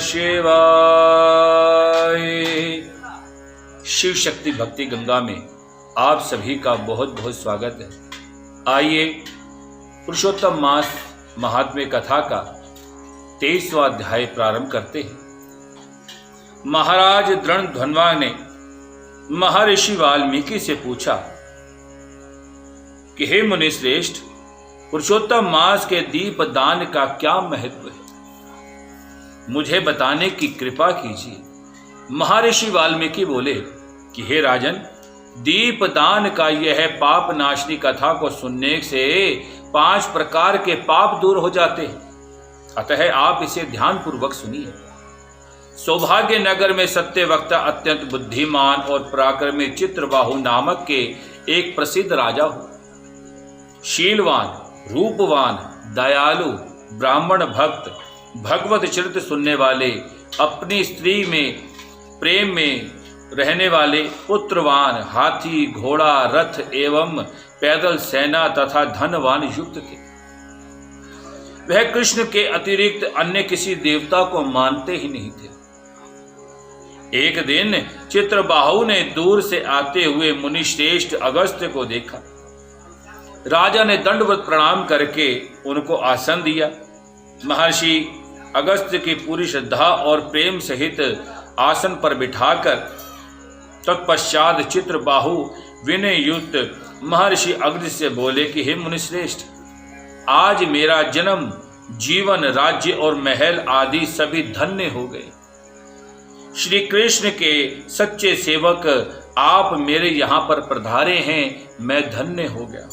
शिवाय। शिव शक्ति भक्ति गंगा में आप सभी का बहुत बहुत स्वागत है। आइए पुरुषोत्तम मास महात्म्य कथा का 23वां अध्याय प्रारंभ करते हैं। महाराज द्रोणध्वन्वा ने महर्षि वाल्मीकि से पूछा कि हे मुनि श्रेष्ठ, पुरुषोत्तम मास के दीप दान का क्या महत्व है, मुझे बताने की कृपा कीजिए। महर्षि वाल्मीकि बोले कि हे राजन, दीप दान का यह पाप नाशनी कथा को सुनने से 5 प्रकार के पाप दूर हो जाते हैं, अतः आप इसे ध्यान पूर्वक सुनिए। सौभाग्य नगर में सत्यवक्ता अत्यंत बुद्धिमान और पराक्रमी चित्रबाहु नामक के एक प्रसिद्ध राजा हो। शीलवान, रूपवान, दयालु, ब्राह्मण भक्त, भगवत चरित्र सुनने वाले, अपनी स्त्री में प्रेम में रहने वाले, पुत्रवान, हाथी, घोड़ा, रथ एवं पैदल सेना तथा धनवान युक्त थे। वह कृष्ण के अतिरिक्त अन्य किसी देवता को मानते ही नहीं थे। एक दिन चित्रबाहु ने दूर से आते हुए मुनि श्रेष्ठ अगस्त्य को देखा। राजा ने दंडवत प्रणाम करके उनको आसन दिया। महर्षि अगस्त्य की पूरी श्रद्धा और प्रेम सहित आसन पर बिठाकर तत्पश्चात चित्रबाहु विनय युक्त महर्षि अगस्त्य से बोले कि हे मुनिश्रेष्ठ, आज मेरा जन्म, जीवन, राज्य और महल आदि सभी धन्य हो गए। श्री कृष्ण के सच्चे सेवक आप मेरे यहाँ पर पधारे हैं, मैं धन्य हो गया।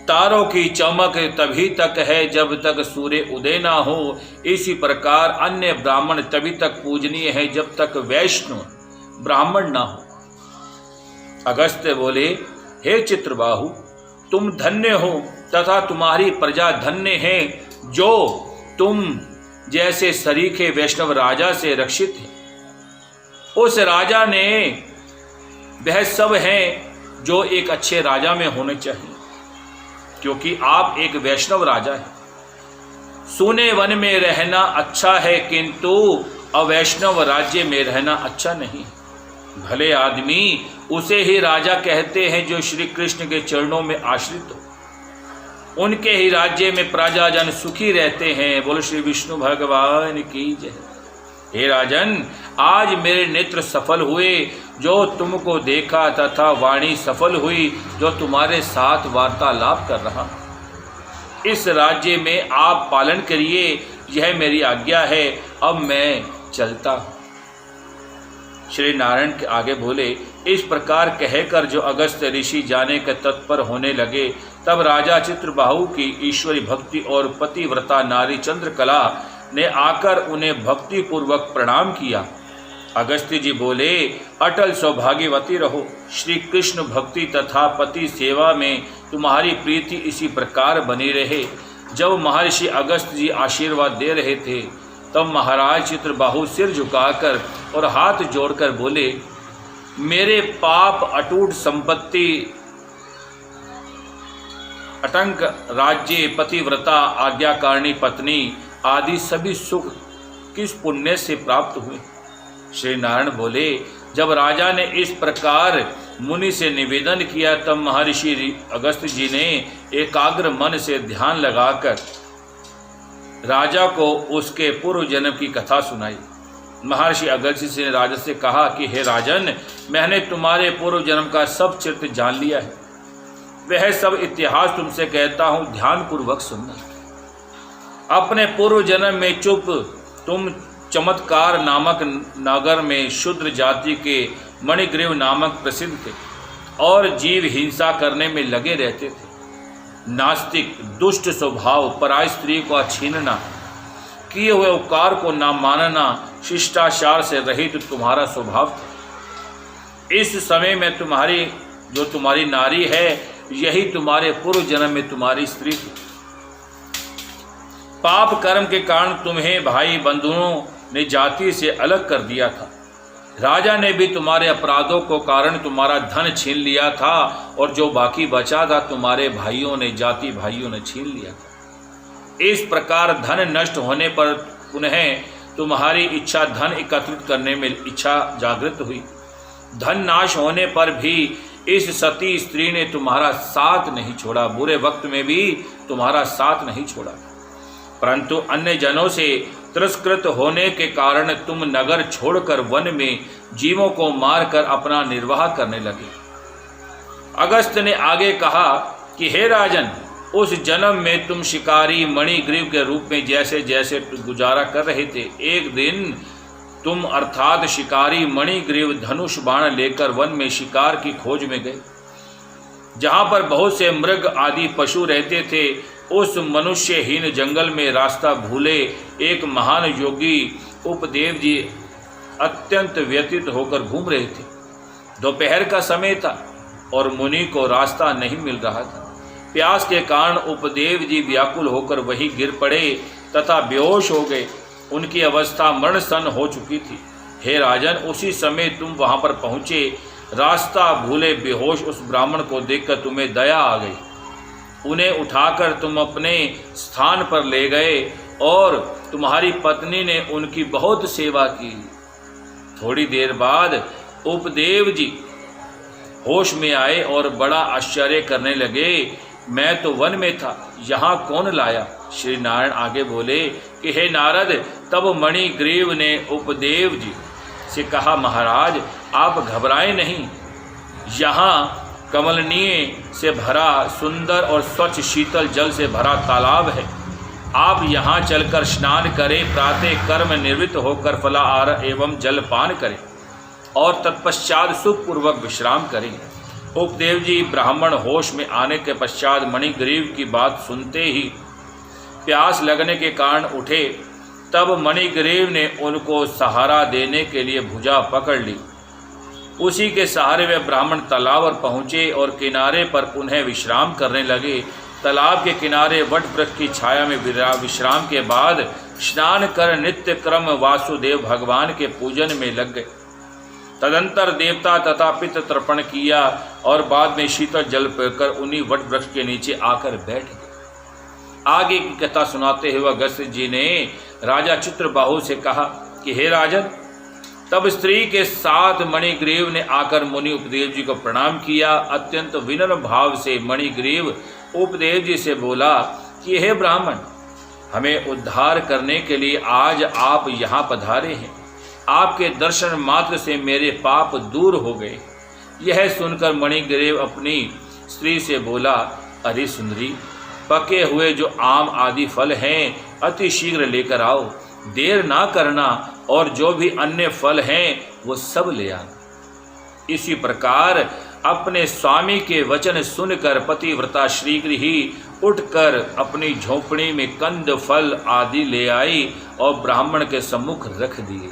तारों की चमक तभी तक है जब तक सूर्य उदय ना हो, इसी प्रकार अन्य ब्राह्मण तभी तक पूजनीय है जब तक वैष्णव ब्राह्मण ना हो। अगस्त्य बोले, हे चित्रबाहु, तुम धन्य हो तथा तुम्हारी प्रजा धन्य है, जो तुम जैसे सरीखे वैष्णव राजा से रक्षित है। उस राजा ने वह सब है जो एक अच्छे राजा में होने चाहिए, क्योंकि आप एक वैष्णव राजा हैं। सोने वन में रहना अच्छा है, किंतु अवैष्णव राज्य में रहना अच्छा नहीं। भले आदमी उसे ही राजा कहते हैं जो श्री कृष्ण के चरणों में आश्रित हो। उनके ही राज्य में प्रजाजन सुखी रहते हैं। बोलो श्री विष्णु भगवान की जय। हे राजन, आज मेरे नेत्र सफल हुए जो तुमको देखा, तथा वाणी सफल हुई जो तुम्हारे साथ वार्तालाप कर रहा। इस राज्य में आप पालन करिए, यह मेरी आज्ञा है। अब मैं चलता हूँ। श्री नारायण के आगे बोले, इस प्रकार कहकर जो अगस्त्य ऋषि जाने के तत्पर होने लगे, तब राजा चित्रबाहु की ईश्वरी भक्ति और पतिव्रता नारी चंद्रकला ने आकर उन्हें भक्ति पूर्वक प्रणाम किया। अगस्त्य जी बोले, अटल सौभाग्यवती रहो। श्री कृष्ण भक्ति तथा पति सेवा में तुम्हारी प्रीति इसी प्रकार बनी रहे। जब महर्षि अगस्त्य जी आशीर्वाद दे रहे थे, तब महाराज चित्रबाहु सिर झुकाकर और हाथ जोड़कर बोले, मेरे पाप, अटूट संपत्ति, अटंक राज्य, पतिव्रता, आज्ञाकारिणी पत्नी आदि सभी सुख किस पुण्य से प्राप्त हुए। श्री नारायण बोले, जब राजा ने इस प्रकार मुनि से निवेदन किया, तब महर्षि अगस्त्य जी ने एकाग्र मन से ध्यान लगाकर राजा को उसके पूर्व जन्म की कथा सुनाई। महर्षि अगस्त्य ने राजा से कहा कि हे राजन, मैंने तुम्हारे पूर्व जन्म का सब चरित्र जान लिया है। वह सब इतिहास तुमसे कहता हूँ, ध्यान पूर्वक सुनना। अपने पूर्व जन्म में तुम चमत्कार नामक नगर में शूद्र जाति के मणिग्रीव नामक प्रसिद्ध थे और जीव हिंसा करने में लगे रहते थे। नास्तिक, दुष्ट स्वभाव, पराई स्त्री को छीनना, किए हुए उपकार को न मानना, शिष्टाचार से रहित तुम्हारा स्वभाव था। इस समय में तुम्हारी नारी है, यही तुम्हारे पूर्व जन्म में तुम्हारी स्त्री थी। पाप कर्म के कारण तुम्हें भाई बंधुओं ने जाति से अलग कर दिया था। राजा ने भी तुम्हारे अपराधों को कारण तुम्हारा धन छीन लिया था, और जो बाकी बचा था तुम्हारे भाइयों ने, जाति भाइयों ने छीन लिया था। इस प्रकार धन नष्ट होने पर पुनः तुम्हारी इच्छा धन एकत्रित करने में इच्छा जागृत हुई। धन नाश होने पर भी इस सती स्त्री ने तुम्हारा साथ नहीं छोड़ा, बुरे वक्त में भी तुम्हारा साथ नहीं छोड़ा, परंतु अन्य जनों से तिरस्कृत होने के कारण तुम नगर छोड़कर वन में जीवों को मारकर अपना निर्वाह करने लगे। अगस्त्य ने आगे कहा कि हे राजन, उस जन्म में तुम शिकारी मणिग्रीव के रूप में जैसे जैसे गुजारा कर रहे थे, एक दिन तुम अर्थात शिकारी मणिग्रीव धनुष बाण लेकर वन में शिकार की खोज में गए। जहाँ पर बहुत से मृग आदि पशु रहते थे, उस मनुष्यहीन जंगल में रास्ता भूले एक महान योगी उपदेव जी अत्यंत व्यतीत होकर घूम रहे थे। दोपहर का समय था और मुनि को रास्ता नहीं मिल रहा था। प्यास के कारण उपदेव जी व्याकुल होकर वहीं गिर पड़े तथा बेहोश हो गए। उनकी अवस्था मरणसन हो चुकी थी। हे राजन, उसी समय तुम वहां पर पहुंचे। रास्ता भूले बेहोश उस ब्राह्मण को देखकर तुम्हें दया आ गई। उन्हें उठाकर तुम अपने स्थान पर ले गए और तुम्हारी पत्नी ने उनकी बहुत सेवा की। थोड़ी देर बाद उपदेव जी होश में आए और बड़ा आश्चर्य करने लगे, मैं तो वन में था, यहाँ कौन लाया? श्री नारायण आगे बोले कि हे नारद, तब मणिग्रीव ने उपदेव जी से कहा, महाराज आप घबराएं नहीं, यहाँ कमलनीय से भरा सुंदर और स्वच्छ शीतल जल से भरा तालाब है। आप यहाँ चलकर स्नान करें, प्रातः कर्म निवृत्त होकर फलाहार एवं जलपान करें और तत्पश्चात सुखपूर्वक विश्राम करें। उपदेव जी ब्राह्मण होश में आने के पश्चात मणिग्रीव की बात सुनते ही प्यास लगने के कारण उठे। तब मणिग्रीव ने उनको सहारा देने के लिए भुजा पकड़ ली। उसी के सहारे वे ब्राह्मण तालाब पर पहुँचे और किनारे पर पुनः विश्राम करने लगे। तालाब के किनारे वट वृक्ष की छाया में विश्राम के बाद स्नान कर नित्य क्रम वासुदेव भगवान के पूजन में लग गए। तदंतर देवता तथा पितृ तर्पण किया और बाद में शीतल जल पीकर उन्हीं वट वृक्ष के नीचे आकर बैठ गए। आगे की कथा सुनाते हुए अगस्त्य जी ने राजा चित्रबाहु से कहा कि हे राजन, तब स्त्री के साथ मणिग्रीव ने आकर मुनि उपदेव जी को प्रणाम किया। अत्यंत विनम्र भाव से मणिग्रीव उपदेव जी से बोला कि हे ब्राह्मण, हमें उद्धार करने के लिए आज आप यहाँ पधारे हैं। आपके दर्शन मात्र से मेरे पाप दूर हो गए। यह सुनकर मणिग्रीव अपनी स्त्री से बोला, अरे सुंदरी, पके हुए जो आम आदि फल हैं अति शीघ्र लेकर आओ, देर ना करना, और जो भी अन्य फल हैं वो सब ले आना। इसी प्रकार अपने स्वामी के वचन सुनकर पतिव्रता शीघ्र ही उठकर अपनी झोपड़ी में कंद फल आदि ले आई और ब्राह्मण के सम्मुख रख दिए।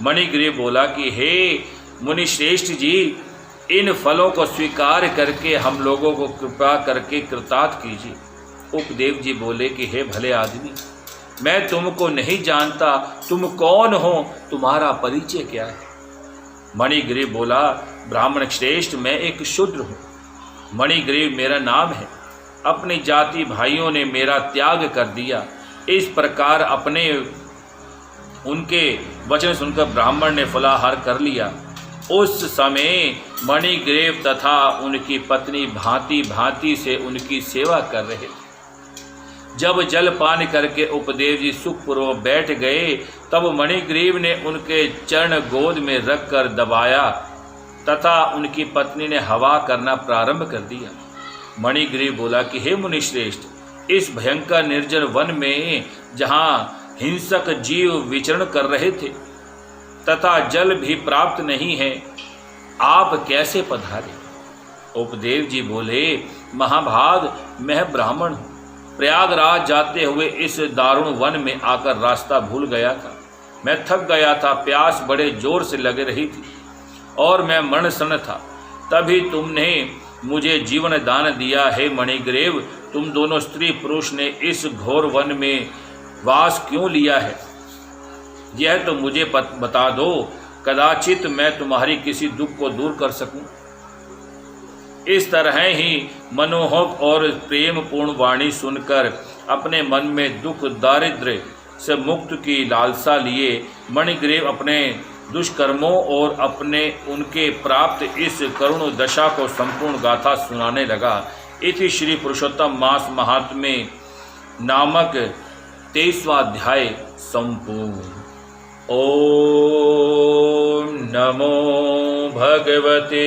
मणिग्रीव बोला कि हे मुनि श्रेष्ठ जी, इन फलों को स्वीकार करके हम लोगों को कृपा करके कृतार्थ कीजिए। उपदेव जी बोले कि हे भले आदमी, मैं तुमको नहीं जानता, तुम कौन हो, तुम्हारा परिचय क्या है? मणिग्रीव बोला, ब्राह्मण श्रेष्ठ, मैं एक शूद्र हूँ। मणिग्रीव मेरा नाम है। अपनी जाति भाइयों ने मेरा त्याग कर दिया। इस प्रकार उनके वचन सुनकर ब्राह्मण ने फलाहार कर लिया। उस समय मणिग्रीव तथा उनकी पत्नी भांति भांति से उनकी सेवा कर रहे थे। जब जलपान करके उपदेव जी सुखपूर्वक बैठ गए, तब मणिग्रीव ने उनके चरण गोद में रखकर दबाया तथा उनकी पत्नी ने हवा करना प्रारंभ कर दिया। मणिग्रीव बोला कि हे मुनिश्रेष्ठ, इस भयंकर निर्जन वन में जहाँ हिंसक जीव विचरण कर रहे थे तथा जल भी प्राप्त नहीं है, आप कैसे पधारे? उपदेव जी बोले, महाभाग, मैं ब्राह्मण हूँ। प्रयागराज जाते हुए इस दारुण वन में आकर रास्ता भूल गया था। मैं थक गया था, प्यास बड़े जोर से लग रही थी और मैं मरणसन्न था। तभी तुमने मुझे जीवन दान दिया। हे मणिग्रीव, तुम दोनों स्त्री पुरुष ने इस घोर वन में वास क्यों लिया है, यह तो मुझे बता दो, कदाचित मैं तुम्हारी किसी दुख को दूर कर सकूं। इस तरह ही मनोहक और प्रेम पूर्ण वाणी सुनकर अपने मन में दुख दारिद्र्य से मुक्त की लालसा लिए मणिग्रीव अपने दुष्कर्मों और अपने उनके प्राप्त इस करुण दशा को संपूर्ण गाथा सुनाने लगा। इति श्री पुरुषोत्तम मास महात्म्य नामक 23वां अध्याय संपूर्ण। ओम नमो भगवते